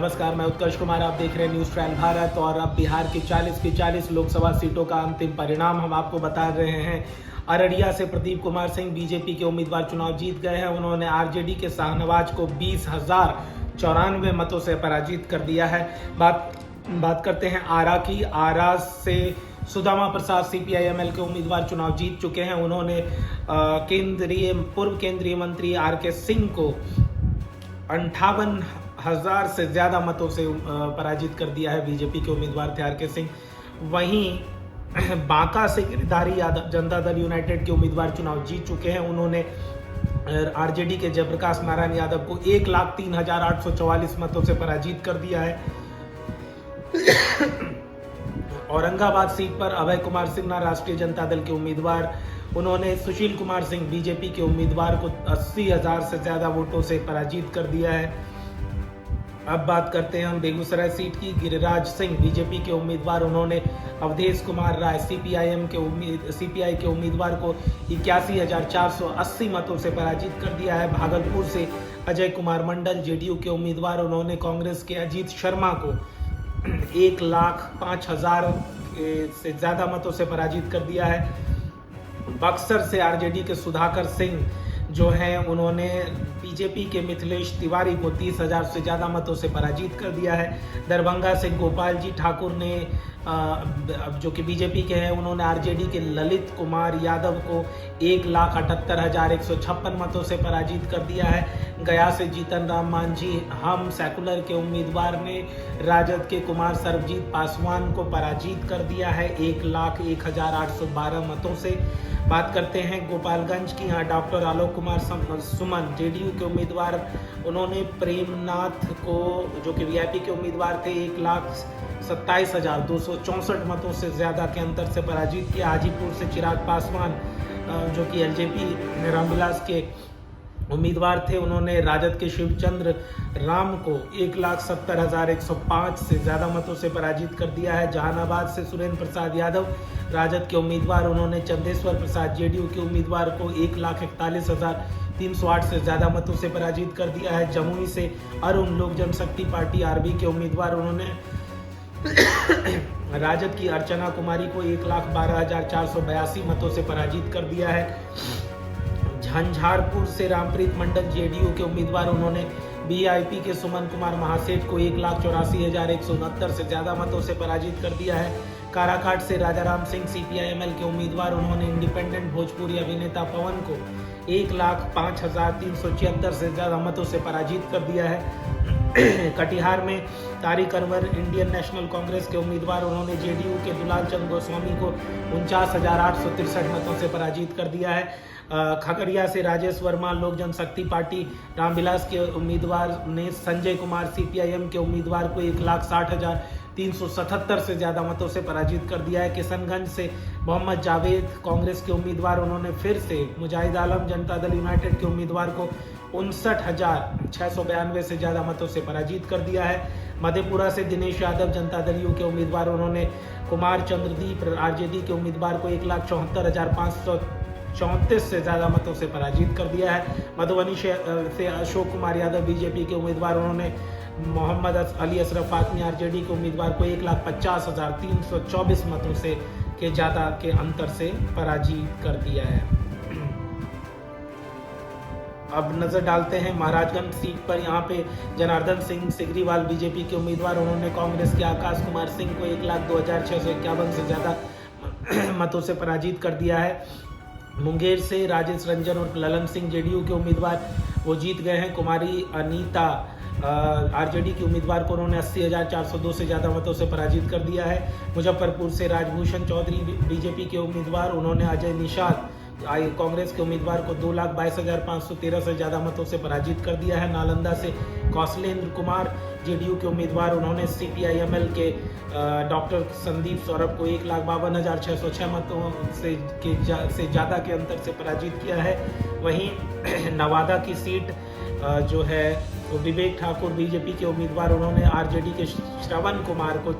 नमस्कार, मैं उत्कर्ष कुमार। आप देख रहे हैं न्यूज़ ट्रायल भारत। और अब बिहार की 40 लोकसभा सीटों का अंतिम परिणाम हम आपको बता रहे हैं। अररिया से प्रदीप कुमार सिंह बीजेपी के उम्मीदवार चुनाव जीत गए हैं। उन्होंने आरजेडी के शाहनवाज को 20,094 मतों से पराजित कर दिया है। बात करते हैं आरा की। आरा से सुदामा प्रसाद सीपीआईएमएल के उम्मीदवार चुनाव जीत चुके हैं। उन्होंने पूर्व केंद्रीय मंत्री आरके सिंह को 58,000 से ज्यादा मतों से पराजित कर दिया है। बीजेपी के उम्मीदवार थे आरके सिंह। वहीं बांका से गिरधारी यादव जनता दल यूनाइटेड के उम्मीदवार चुनाव जीत चुके हैं। उन्होंने आरजेडी के जयप्रकाश नारायण यादव को 1,03,844 मतों से पराजित कर दिया है। औरंगाबाद सीट पर अभय कुमार सिन्हा राष्ट्रीय जनता दल के उम्मीदवार, उन्होंने सुशील कुमार सिंह बीजेपी के उम्मीदवार को 80,000 से ज्यादा वोटों से पराजित कर दिया है। अब बात करते हैं हम बेगूसराय सीट की। गिरिराज सिंह बीजेपी के उम्मीदवार, उन्होंने अवधेश कुमार राय सीपीआई के उम्मीदवार को 81,480 मतों से पराजित कर दिया है। भागलपुर से अजय कुमार मंडल जेडीयू के उम्मीदवार, उन्होंने कांग्रेस के अजीत शर्मा को 1,05,000 से ज्यादा मतों से पराजित कर दिया है। बक्सर से आरजेडी के सुधाकर सिंह जो हैं, उन्होंने बीजेपी के मिथिलेश तिवारी को 30,000 से ज्यादा मतों से पराजित कर दिया है। दरभंगा से गोपाल जी ठाकुर ने जो कि बीजेपी के हैं, उन्होंने आरजेडी के ललित कुमार यादव को 1,78,156 मतों से पराजित कर दिया है। गया से जीतन राम मांझी हम सेकुलर के उम्मीदवार ने राजद के कुमार सरबजीत पासवान को पराजित कर दिया है 1,01,812 मतों से। बात करते हैं गोपालगंज की। यहाँ डॉक्टर आलोक कुमार सुमन जेडीयू के उम्मीदवार, उन्होंने प्रेमनाथ को जो कि वीआईपी के उम्मीदवार थे 1,27,264 मतों से ज्यादा के अंतर से पराजित किया। हाजीपुर से चिराग पासवान जो कि एलजेपी रामविलास के उम्मीदवार थे, उन्होंने राजद के शिवचंद्र राम को 1,70,105 से ज्यादा मतों से पराजित कर दिया है। जहानाबाद से सुरेंद्र प्रसाद यादव राजद के उम्मीदवार, उन्होंने चंदेश्वर प्रसाद जेडीयू के उम्मीदवार को 1,41,308 से ज्यादा मतों से पराजित कर दिया है। जमुई से अरुण लोक जनशक्ति पार्टी आरबी के उम्मीदवार, उन्होंने राजद की अर्चना कुमारी को 1,12,482 मतों से पराजित कर दिया है। झंझारपुर से रामप्रीत मंडल जेडीयू के उम्मीदवार, उन्होंने बीआईपी के सुमन कुमार महासेठ को 1,84,169 से ज्यादा मतों से पराजित कर दिया है। काराकाट से राजाराम सिंह सीपीआईएमएल के उम्मीदवार, उन्होंने इंडिपेंडेंट भोजपुरी अभिनेता पवन को 1,05,376 से ज्यादा मतों से पराजित कर दिया है। कटिहार में तारिक अनवर इंडियन नेशनल कांग्रेस के उम्मीदवार, उन्होंने जेडीयू के दुलाल चंद गोस्वामी को 49,863 मतों से पराजित कर दिया है। खगड़िया से राजेश वर्मा लोक जनशक्ति पार्टी रामविलास के उम्मीदवार ने संजय कुमार सीपीआईएम के उम्मीदवार को 1,60,377 से ज्यादा मतों से पराजित कर दिया है। किशनगंज से मोहम्मद जावेद कांग्रेस के उम्मीदवार, उन्होंने फिर से मुजाहिद आलम जनता दल यूनाइटेड के उम्मीदवार को 59,692 से ज्यादा मतों से पराजित कर दिया है। मधेपुरा से दिनेश यादव जनता दल यू के उम्मीदवार, उन्होंने कुमार चंद्रदीप आरजेडी के उम्मीदवार को 1,74,534 से ज्यादा मतों से पराजित कर दिया है। मधुबनी से अशोक कुमार यादव बीजेपी के उम्मीदवार, उन्होंने मोहम्मद अली अशरफ फातमी आरजेडी के उम्मीदवार को 1,50,324 मतों से ज्यादा के अंतर से पराजित कर दिया है। अब नजर डालते हैं महाराजगंज सीट पर। यहाँ पे जनार्दन सिंह सिगरीवाल बीजेपी के उम्मीदवार, उन्होंने कांग्रेस के आकाश कुमार सिंह को 1,02,651 से ज्यादा मतों से पराजित कर दिया है। मुंगेर से राजेश रंजन और ललन सिंह जेडीयू के उम्मीदवार वो जीत गए हैं। कुमारी अनीता आरजेडी के उम्मीदवार को उन्होंने 80,402 से ज्यादा मतों से पराजित कर दिया है। मुजफ्फरपुर से राजभूषण चौधरी बीजेपी के उम्मीदवार, उन्होंने अजय निषाद कांग्रेस के उम्मीदवार को 2,22,513 से ज्यादा मतों से पराजित कर दिया है। नालंदा से कौशलेंद्र कुमार जेडीयू के उम्मीदवार, उन्होंने सीपीआईएमएल के डॉक्टर संदीप सौरभ को 1,52,606 मतों से ज्यादा के अंतर से पराजित किया है। वहीं नवादा की सीट जो है वो विवेक ठाकुर बीजेपी के उम्मीदवार, उन्होंने आरजेडी के श्रवण कुमार को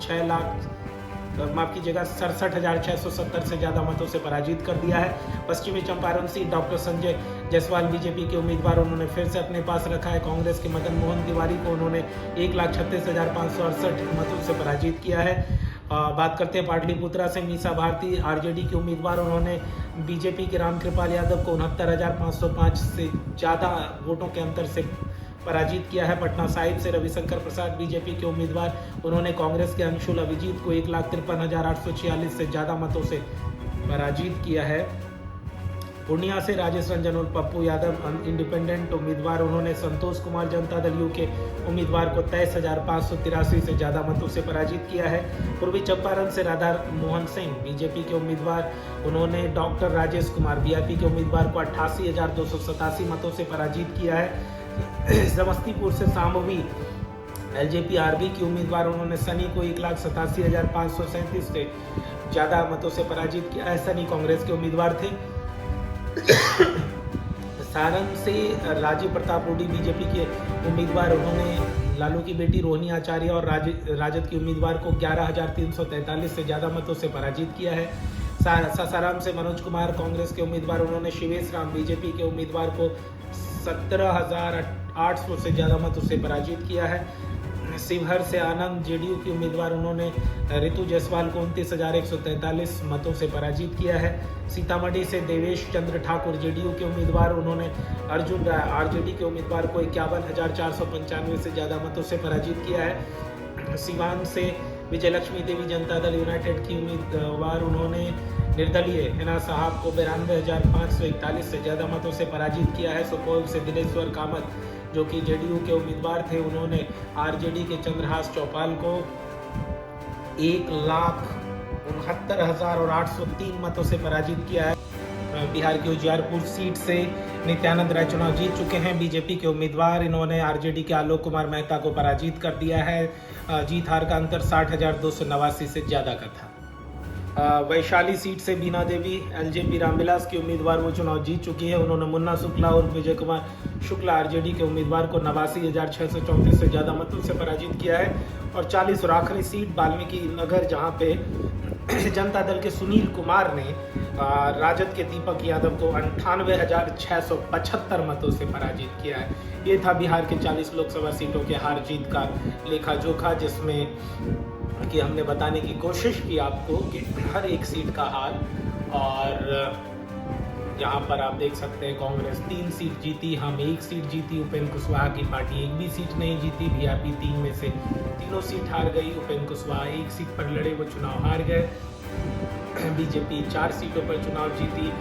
माफ कीजिएगा 67,670 से ज़्यादा मतों से पराजित कर दिया है। पश्चिमी Champaran seat doctor Sanjay Jaiswal BJP के उम्मीदवार उन्होंने फिर से अपने पास रखा है। कांग्रेस के मदन मोहन तिवारी को उन्होंने 1,36,568 मतों से पराजित किया है। बात करते हैं पाटलिपुत्रा से मीसा भारती आरजेडी के उम्मीदवार, उन्होंने बीजेपी के रामकृपाल यादव को 69,505 से ज़्यादा वोटों के अंतर से पराजित किया है। पटना साहिब से रविशंकर प्रसाद बीजेपी के उम्मीदवार, उन्होंने कांग्रेस के अंशुल अभिजीत को 1,53,846 से ज़्यादा मतों से पराजित किया है। पूर्णिया से राजेश रंजन और पप्पू यादव इंडिपेंडेंट उम्मीदवार, उन्होंने संतोष कुमार जनता दल यू के उम्मीदवार को 23,583 से ज़्यादा मतों से पराजित किया है। पूर्वी चंपारण से राधा मोहन सिंह बीजेपी के उम्मीदवार, उन्होंने डॉक्टर राजेश कुमार बीआरपी के उम्मीदवार को 88,287 मतों से पराजित किया है। समस्तीपुर से शांभवी एलजेपी आरबी की उम्मीदवार, उन्होंने सनी को 1,87,537 से ज़्यादा मतों से पराजित किया है। सनी कांग्रेस के उम्मीदवार थे। सारण से राजीव प्रताप रूडी बीजेपी के उम्मीदवार, उन्होंने लालू की बेटी रोहिणी आचार्य और राजद के उम्मीदवार को 11,343 से ज़्यादा मतों से पराजित किया है। सासाराम से मनोज कुमार कांग्रेस के उम्मीदवार, उन्होंने शिवेश राम बीजेपी के उम्मीदवार को 17,800 से ज़्यादा मतों से पराजित किया है। शिवहर से आनंद जेडीयू के उम्मीदवार, उन्होंने ऋतु जायसवाल को 29,143 मतों से पराजित किया है। सीतामढ़ी से देवेश चंद्र ठाकुर जेडीयू के उम्मीदवार, उन्होंने अर्जुन राय आरजेडी के उम्मीदवार को 51,495 से ज़्यादा मतों से पराजित किया है। सिवान से विजयलक्ष्मी देवी जनता दल यूनाइटेड की उम्मीदवार, उन्होंने निर्दलीय हिना साहब को 92,541 से ज़्यादा मतों से पराजित किया है। सुपौल से दिलेश्वर कामत जो कि जेडीयू के उम्मीदवार थे, उन्होंने आरजेडी के चंद्रहास चौपाल को 1,69,803 मतों से पराजित किया है। बिहार की उजियारपुर सीट से नित्यानंद राय चुनाव जीत चुके हैं बीजेपी के उम्मीदवार, इन्होंने आरजेडी के आलोक कुमार मेहता को पराजित कर दिया है। जीत हार का अंतर 60,289 से ज़्यादा का था। वैशाली सीट से बीना देवी एलजेपी रामविलास की उम्मीदवार, वो चुनाव जीत चुकी है। उन्होंने मुन्ना शुक्ला और विजय कुमार शुक्ला आरजेडी के उम्मीदवार को 89,634 से ज़्यादा मतों से पराजित किया है। और 40 और आखिरी सीट वाल्मीकि नगर, जहां पे जनता दल के सुनील कुमार ने राजद के दीपक यादव को 98,675 मतों से पराजित किया है। ये था बिहार के 40 लोकसभा सीटों के हार जीत का लेखा जोखा, जिसमें कि हमने बताने की कोशिश की आपको कि हर एक सीट का हाल। और यहाँ पर आप देख सकते हैं कांग्रेस 3 सीट जीती, हम 1 सीट जीती, उपेंद्र कुशवाहा की पार्टी 1 भी सीट नहीं जीती, बीआरपी 3 में से 3 सीट हार गई, उपेंद्र कुशवाहा 1 सीट पर लड़े, वो चुनाव हार गए। बीजेपी 4 सीटों पर चुनाव जीती,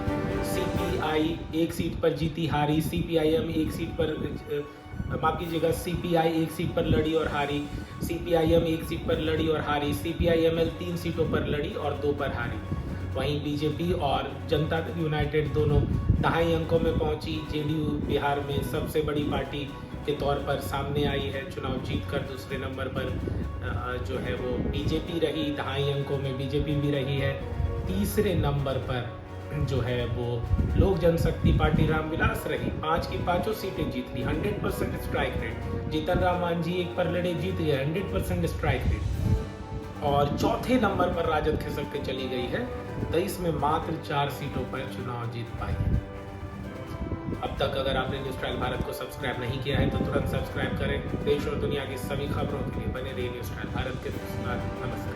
सीपीआई 1 सीट पर जीती हारी, सीपीआईएम 1 सीट पर माफ कीजिएगा सीपीआई 1 सीट पर लड़ी और हारी, सीपीआईएम 1 सीट पर लड़ी और हारी, सीपीआईएमएल 3 सीटों पर लड़ी और 2 पर हारी। वहीं बीजेपी और जनता दल यूनाइटेड दोनों 2.5 अंकों में पहुंची। जेडीयू बिहार में सबसे बड़ी पार्टी के तौर पर सामने आई है, चुनाव जीतकर दूसरे नंबर पर जो है वो बीजेपी रही, 2.5 अंकों में बीजेपी भी रही है। तीसरे नंबर पर जो है वो लोक जनशक्ति पार्टी रामविलास रही, 5 की 5 सीटें जीत ली, 100% स्ट्राइक रेट। जीतन राम मांझी 1 पर लड़े, जीत गए, 100% स्ट्राइक रेट। और चौथे नंबर पर राजद खिसक के चली गई है, 23 में मात्र 4 सीटों पर चुनाव जीत पाई है। अब तक अगर आपने न्यूज़ ट्रायल भारत को सब्सक्राइब नहीं किया है तो तुरंत सब्सक्राइब करें। देश और दुनिया की सभी खबरों के लिए बने रहिए न्यूज़ ट्रायल भारत के साथ। नमस्कार।